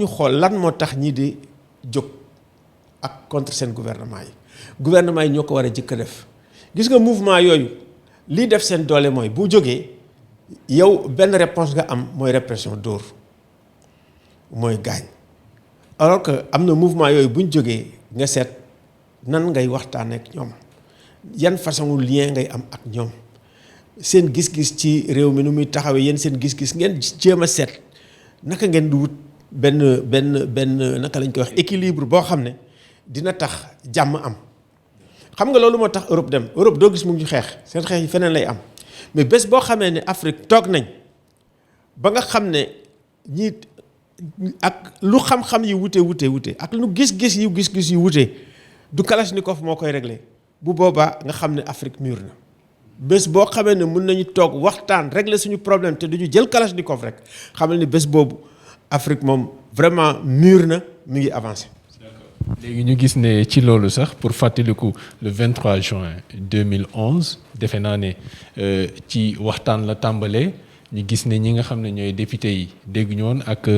ñu xool lan moo tax ñii di jóg ak contre seen gouvernement yi ñoo ko war a jëkk a def gis nga mouvement yooyu lii def seen doole mooy bu jógee yow benn réponse nga am mooy répression dóor mooy gaañ alors que am na mouvement yooyu bu ñu jógee nga seet nan ngay waxtaan ak ñoom yan façon lien ngay am ak ñoom seen gis-gis ci réew mi nu muy taxawee yéen seen gis-gis ngeen jéem a seet naka ngeen di wut benn naka lañ koy wax équilibre boo xam ne dina tax jàmm am xam nga loolu moo tax Europe dem Europe doo gis mu ngi xeex seen xeex yi feneen lay am mais bés boo xamee ne Afrique toog nañ ba nga xam ne ñii ak lu xam-xam yi wute ak lu gis-gis yu wute du Kalachnikov moo koy réglé bu boobaa nga xam ne Afrique mûr na bés boo xamee ne mun nañu toog waxtaan régler suñu problème te duñu jël Kalachnikov rek xamal ni bés boobu Afrique moom vraiment mûr na mi ngi avancé. léegi ñu gis ne ci loolu sax pour fàttaliku le 23 juin 2011 defe naa ne ci waxtaan la tàmbalee ñu gis ne ñi nga xam ne ñooy député yi dégg ñu woon ak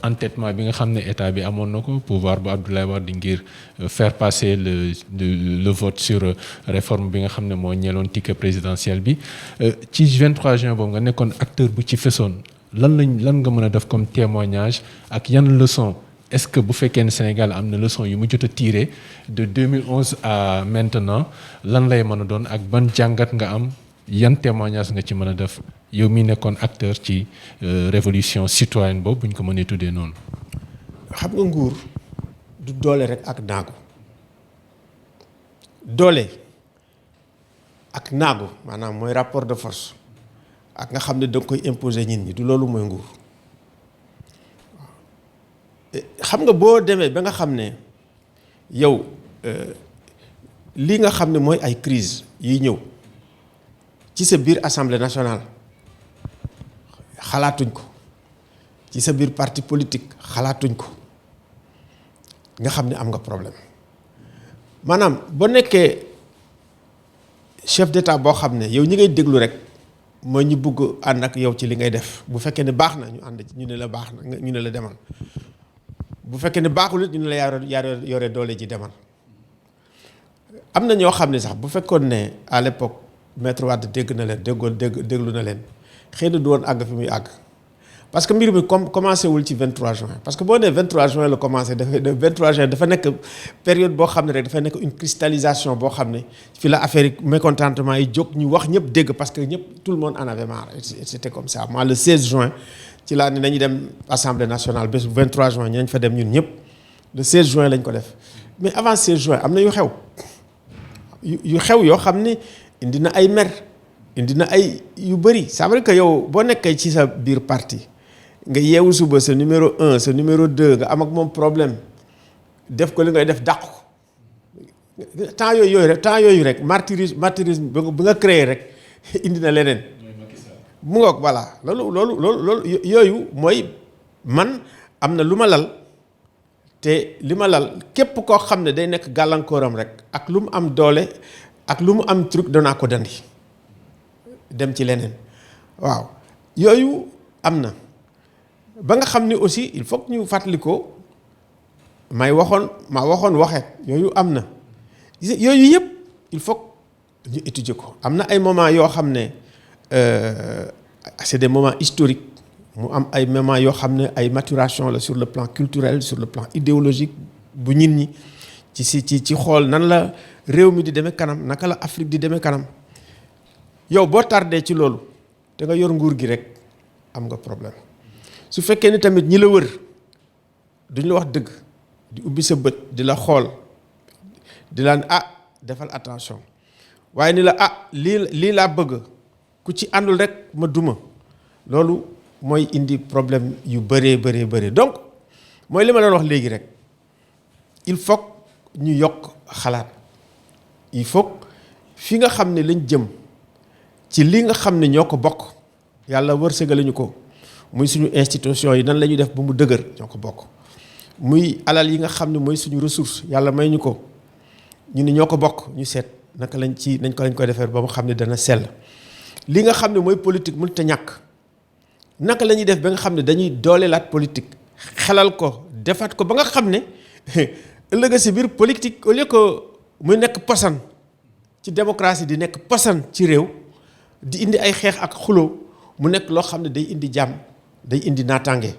entêtement bi nga xam ne état bi amoon na ko pouvoir bu Abdoulaye Wade ngir faire passer le vote sur réforme bi nga xam ne moo ñeeloon ticket présidentiel bi ci 23 juin boobu nga nekkoon acteur bu ci fesoon lan nga mën a def comme témoignage ak yan leçon est-ce que bu fekkee ne Sénégal am na leçon yu mu jot a tiré de 2011 à maintenant lan lay mën a doon ak ban jàngat nga am yan témoignage nga ci mën a def yow mi nekkoon acteur ci révolution citoyenne boobu bu ñu ko mënee tuddee noonu. xam nga nguur du doole rek ak naagu doole ak naagu maanaam mooy rapport de force ak nga xam ne da nga koy imposer nit ñi du loolu mooy nguur. xam nga boo demee ba nga xam ne yow lii nga xam ne mooy ay crise yi ñëw ci sa biir assemblée nationale xalaatuñ ko ci sa biir parti politique xalaatuñ ko nga xam ne am nga problème maanaam boo nekkee chef d'état boo xam ne yow ñi ngay déglu rek mooy ñu bugg ànd ak yow ci li ngay def bu fekkee ne baax na ñu ànd ci ñu ne la baax na ñu ne la demal bu fekkee ne baaxul it ñu ne la yaa yore doole ji demal am na ñoo xam ne sax bu fekkoon ne à l'époque maître Wade dégg na leen déglu na leen xëy na du woon àgg fi muy àgg parce que mbir mi commencé wul ci 23 juin parce que boo nee 23 juin la commencé dafa 23 juin dafa nekk période boo xam ne rek dafay nekk une cristallisation boo xam ne fi la affaire yi mécontentement yi jóg ñu wax ñëpp dégg parce que ñëpp tout le monde en avait marre c'était comme ça moi le 16 juin ci laa ne nañu dem assemblée nationale bés bu 23 juin ñu nañ fa dem ñun ñëpp le 16 juin lañ ko def mais avant 16 juin am na yu xew yoo xam ne indi na ay mer indi na ay yu bëri ça veut dire que yow boo nekkee ci sa biir parti nga yeewu suba sa numéro 1 sa numéro 2 nga am ak moom problème def ko li ngay def dàq ko temps yooyu rek martyrisme bi nga créé rek indi na leneen mu ngoog voilà loolu yooyu mooy man am na lu ma lal te li ma lal képp koo xam ne day nekk gàllankooram rek ak lu mu am doole ak lu mu am truc danaa ko dandi dem ci leneen waaw yooyu am na ba nga xam ni aussi il faut que ñu fàttali ko maa waxoon waxeet yooyu am na yooyu yëpp il faut que ñu étudier ko am na ay moments yoo xam ne c'est des moments historiques mu am ay moments yoo xam ne ay maturation la sur le plan culturel sur le plan idéologique bu nit ñi ci xool nan la réew mi di demee kanam naka la Afrique di demee kanam yow boo tardé ci loolu te nga yor nguur gi rek am nga problème su fekkee ni tamit ñi la wër duñ la wax dëgg di ubbi sa bët di la xool di la defal attention waaye ni la lii laa bëgg ku ci àndul rek ma duma loolu mooy indi problème yu bëree donc mooy li ma doon wax léegi rek il faut ñu yokk xalaat il faut fi nga xam ne lañ jëm ci li nga xam ne ñoo ko bokk yàlla wërsëgale ñu ko muy suñu institution yi nan la ñuy def ba mu dëgër ñoo ko bokk muy alal yi nga xam ne mooy suñu ressource yàlla may ñu ko ñu ne ñoo ko bokk ñu seet naka lañ koy defee ba mu xam ne dana sell li nga xam ne mooy politique mënut a ñàkk naka la ñuy def ba nga xam ne dañuy doolelaat politique xelal ko defaat ko ba nga xam ne ëllëg si biir politique au lieu que muy nekk posan ci démocratie di nekk posan ci réew di indi ay xeex ak xuloo mu nekk loo xam ne day indi jàmm day indi naataange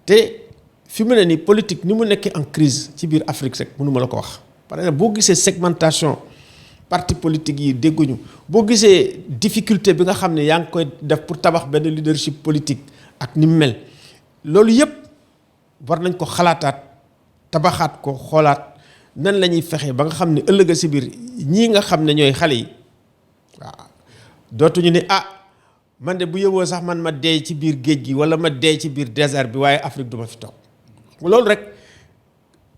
te fi mu ne nii politique ni mu nekkee en crise ci biir Afrique rek mënu ma la ko wax. par exemple boo gisee segmentation parti politique yi dégguñu boo gisee difficulté bi nga xam ne yaa ngi koy def pour tabax benn leadership politique ak ni mu mel loolu yëpp war nañ ko xalaataat tabaxaat ko xoolaat nan la ñuy fexe ba nga xam ne ëllëg si biir ñii nga xam ne ñooy xale yi waaw dootuñu ne man de bu yëwoo sax man ma dee ci biir géej gi wala ma dee ci biir désert bi waaye Afrique du ma fi toog loolu rek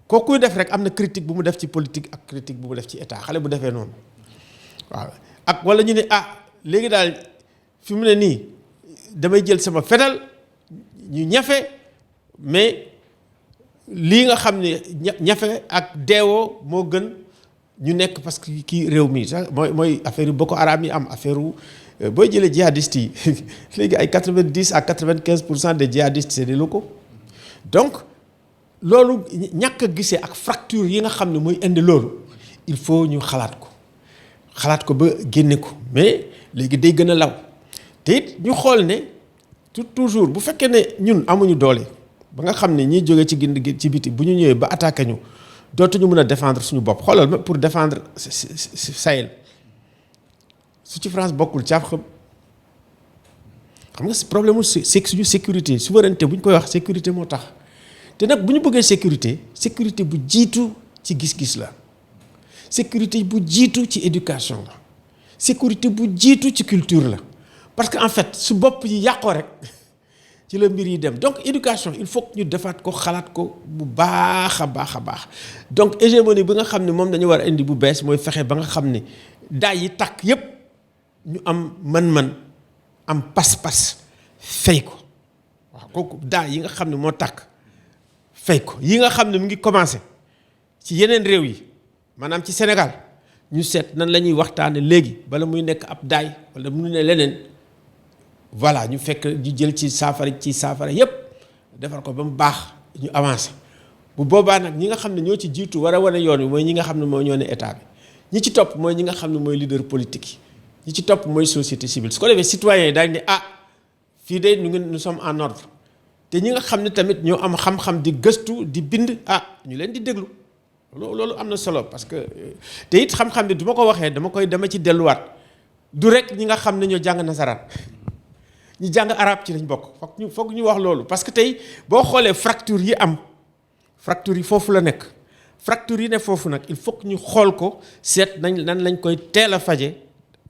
kookuy def rek am na critique bu mu def ci politique ak critique bu mu def ci état xale bu defee noonu waaw ak wala ñu ne léegi daal fi mu ne nii damay jël sama fetal ñu ñafe mais lii nga xam ne ñafe ak deewoo moo gën ñu nekk parce que kii réew mi sax mooy affaire yu Boko Haram yi am affaire booy jëlee djihadistes yi léegi ay 90 à 95% des djihadistes c'est des locaux donc loolu ñàkk a gisee ak fracture yi nga xam ne mooy indi loolu il faut ñu xalaat ko ba génne ko mais léegi day gën a law te it ñu xool ne toujours bu fekkee ne ñun amuñu doole ba nga xam ne ñiy jógee ci ci biti bu ñu ñëwee ba attaqué ñu dootuñu mën a défendre suñu bopp xoolal pour défendre Sahel su ci France bokkul caaf xam nga problème mu suñu sécurité souveraineté bu ñu koy wax sécurité moo tax te nag bu ñu bëggee sécurité bu jiitu ci gis-gis la sécurité bu jiitu ci éducation la sécurité bu jiitu ci culture la parce que en fait su bopp yi yàqoo rek ci la mbir yi dem donc éducation il faut que ñu defaat ko xalaat ko bu baax a baax donc hégémonie bi nga xam ne moom dañu war a indi bu bees mooy fexe ba nga xam ne daay yi takk yépp ñu am mën-mën am pas-pas fay ko waaw kooku daay yi nga xam ne moo takk fay ko yi nga xam ne mu ngi commencé ci yeneen réew yi maanaam ci Sénégal ñu seet nan la ñuy waxtaane léegi bala muy nekk ab daay wala mu ne leneen voilà ñu fekk ñu jël ci saafara yépp defar ko ba mu baax ñu avancé bu boobaa nag ñi nga xam ne ñoo ci jiitu war a wane yoon wi mooy ñi nga xam ne mooy ñoo ne état bi ñi ci topp mooy ñi nga xam ne mooy leader politique yi ñi ci topp mooy société civile su ko defee citoyens yi daañu ne fii de nous sommes en ordre te ñi nga xam ne tamit ñoo am xam-xam di gëstu di bind ñu leen di déglu loolu am na solo parce que te it xam-xam bi du ma ko waxee dama ci delluwaat du rek ñi nga xam ne ñoo jàng nasaraan ñi jàng arab ci lañ bokk foog ñu wax loolu parce que tey boo xoolee fracture yi foofu la nekk fracture yi ne foofu nag il faut que ñu xool ko seet nan lañ koy teel a faje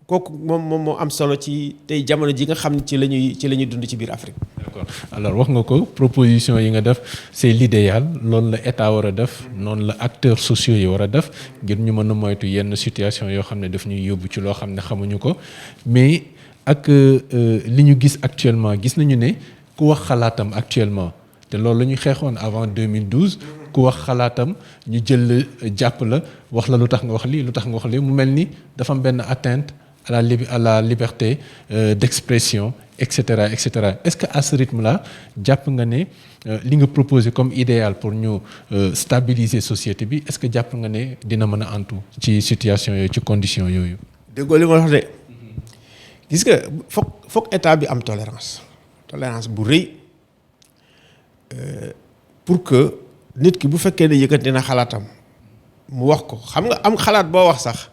kooku moom moo am solo ci tey jamono ji nga xam ne ci la ñuy dund ci biir Afrique. D'accord alors wax nga ko proposition yi nga def c'est l'idéal loolu la état war a def noonu la acteurs sociaux yi war a def ngir ñu mën a moytu yenn situation yoo xam ne daf ñuy yóbbu ci loo xam ne xamuñu ko mais ak li ñu gis actuellement gis nañu ne ku wax xalaatam actuellement te loolu la ñu xeexoon avant 2012 ku wax xalaatam ñu jël jàpp la wax la lu tax nga wax lii mu mel ni dafa am benn atteinte à la liberté d'expression et cetera est-ce que à ce rythme-là jàpp nga ne li nga proposé comme idéal pour ñu stabiliser société bi est-ce que jàpp nga ne dina mën a antu ci situation yooyu ci conditions yooyu. déggoo li ma wax de gis nga foog état bi am tolérance bu rëy pour que nit ki bu fekkee ne yëkkati na xalaatam mu wax ko xam nga am xalaat boo wax sax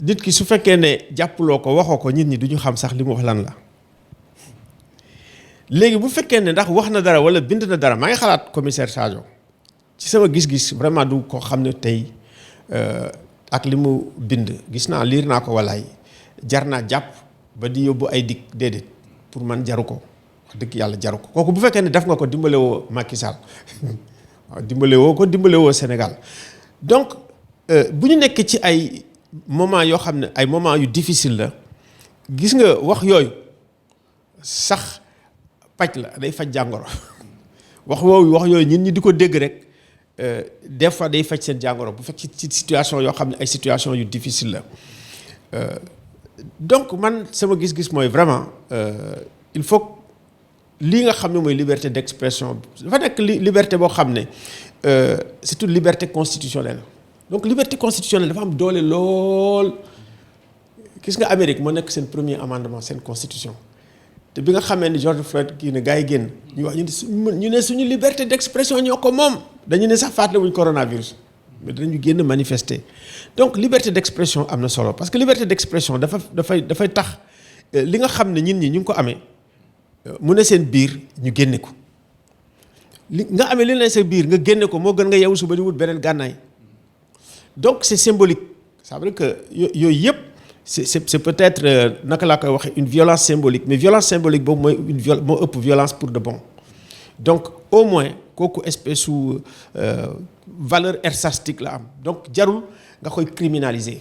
nit ki su fekkee ne jàppuloo ko waxoo ko nit ñi duñu xam sax li mu wax lan la léegi bu fekkee ne ndax wax na dara wala bind na dara maa ngi xalaat commissaire Sadio ci sama gis-gis vraiment du ko xam ne tey ak li mu bind gis naa liir naa ko walaay jar naa jàpp ba di yóbbu ay dig déedéet pour man jaru ko wax dëgg yàlla jaru ko kooku bu fekkee ne def nga ko dimbale woo Macky Sall waaw dimbale woo Sénégal donc bu ñu nekk ci ay moment yoo xam ne ay moment yu difficile la gis nga wax yooyu sax paj la day faj jàngoro wax yooyu ñun ñi di ko dégg rek des fois day faj seen jàngoro bu fekk ci situation yoo xam ne ay situation yu difficile la donc man sama gis-gis mooy vraiment il faut lii nga xam ne mooy liberté d'expression dafa nekk liberté boo xam ne c'est une liberté constitutionnelle donc liberté constitutionnelle dafa am doole lool gis nga Amérique moo nekk seen premier amendement seen constitution te bi nga xamee ni George Floyd kii ne gars yi génn ñu wax ñu ne suñu liberté d'expression ñoo ko moom dañu ne sax fàttali wuñ coronavirus mais danañu génn manifester donc liberté d'expression am na solo parce que liberté d'expression dafay tax li nga xam ne ñin ñi ñu ngi ko amee mu ne seen biir ñu génne ko li nga amee li ne seen biir nga génne ko moo gën nga yeewu suba di wut beneen gànnaay donc c'est symbolique ça veut dire que yooyu yëpp c'est peut-être naka laa koy waxee une violence symbolique mais violence symbolique boobu mooy moo ëpp violence pour de bon donc au moins kooku espèce su valeur ersastique la am donc jarul nga koy criminaliser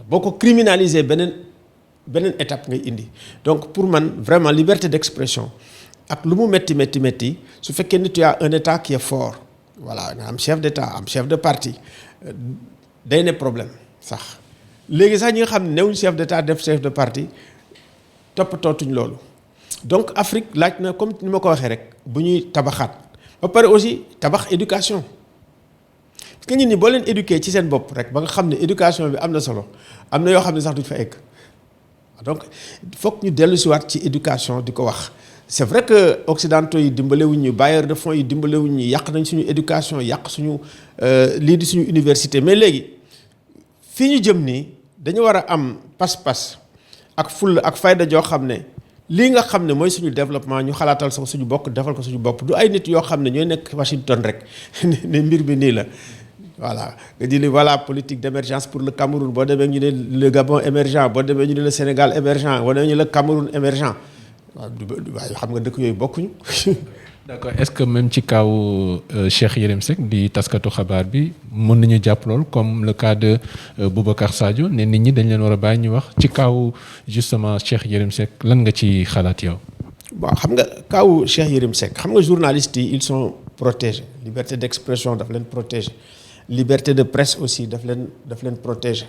boo ko criminaliser beneen étape ngay indi donc pour man vraiment liberté d'expression ak lu mu métti su fekkee ni tu as un état qui est fort voilà nga am chef d'état am chef de parti day ne problème sax léegi sax ñi nga xam ne newuñ chef d'état def chef de parti toppatootuñ loolu donc Afrique laaj na comme ni ma ko waxee rek bu ñuy tabaxaat ba pare aussi tabax éducation parce que nit ñi boo leen éduquer ci seen bopp rek ba nga xam ne éducation bi am na solo am na yoo xam ne sax duñ fa egg donc foog ñu dellu si waat ci éducation di ko wax c'est vrai que occidentaux yi dimbalewuñ ñu bailleurs de fonds yi dimbalewuñ ñu yàq nañ suñu éducation yàq suñu lii di suñu université mais léegi fii ñu jëm nii dañu war a am pas-pas ak fulla ak fayda joo xam ne lii nga xam ne mooy suñu développement ñu xalaatal sax suñu bokk defal ko suñu bopp du ay nit yoo xam ne ñooy nekk Washington rek ne mbir bi nii la voilà nga di voilà politique d'émergence pour le Cameroun boo demee ñu ne le Gabon émergent boo demee ñu ne le Sénégal émergent boo demee ñu ne le Cameroun émergent waaw xam nga dëkk yooyu bokkuñu. d'accord est-ce que même ci kaw Cheikh Yérim Seck di taskatu xabaar bi mën nañu jàpp lool comme le cas de Boubacar Sadio ne nit ñi dañ leen war a bàyyi ñu wax ci kaw justement Cheikh Yérim Seck lan nga ci xalaat yow. bon xam nga kaw Cheikh Yérim Seck xam nga journalistes yi ils sont protégés liberté d'expression daf leen protéger liberté de presse aussi daf leen protéger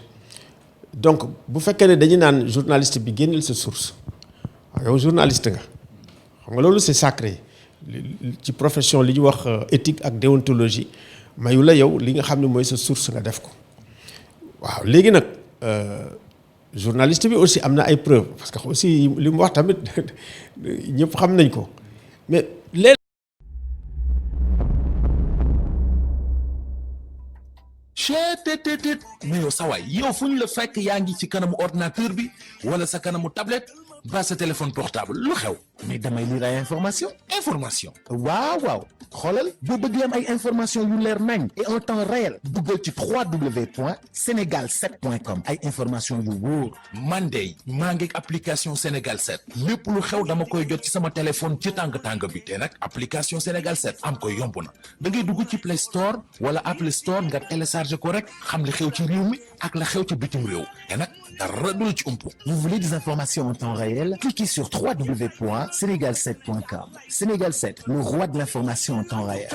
donc bu fekkee ne dañu naan journaliste bi génneel sa source waaw yow journaliste nga xam nga loolu c'est sacré. ci profession li ñu wax éthique ak déontologie mayu la yow li nga xam ne mooy sa source nga def ko waaw léegi nag journaliste bi aussi am na ay preuves parce que aussi li mu wax tamit ñëpp xam nañ ko mais léegi chetttt mais yow sawaay yow fu ñu la fekk yaa ngi ci kanamu ordinateur bi wala sa kanamu tablette ba sa téléphone portable lu xew mais damay lire ay information waaw xoolal boo bëgg am ay information yu leer nañ et en temps réel duggal ci www.senegal7.com ay information yu wóor man de maa ngi application Sénégal 7 lépp lu xew dama koy jot ci sama téléphone ci tàng bi te nag application Sénégal 7 am ko yomb na da ngay dugg ci Play Store wala Apple Store nga télécharger ko rek xam li xew ci réew mi ak la xew ci bitim réew te nag dara du la ci umpu. Vous voulez des informations en temps réel? Cliquez sur www.senegal7.com. Sénégal 7, le roi de l'information en temps réel.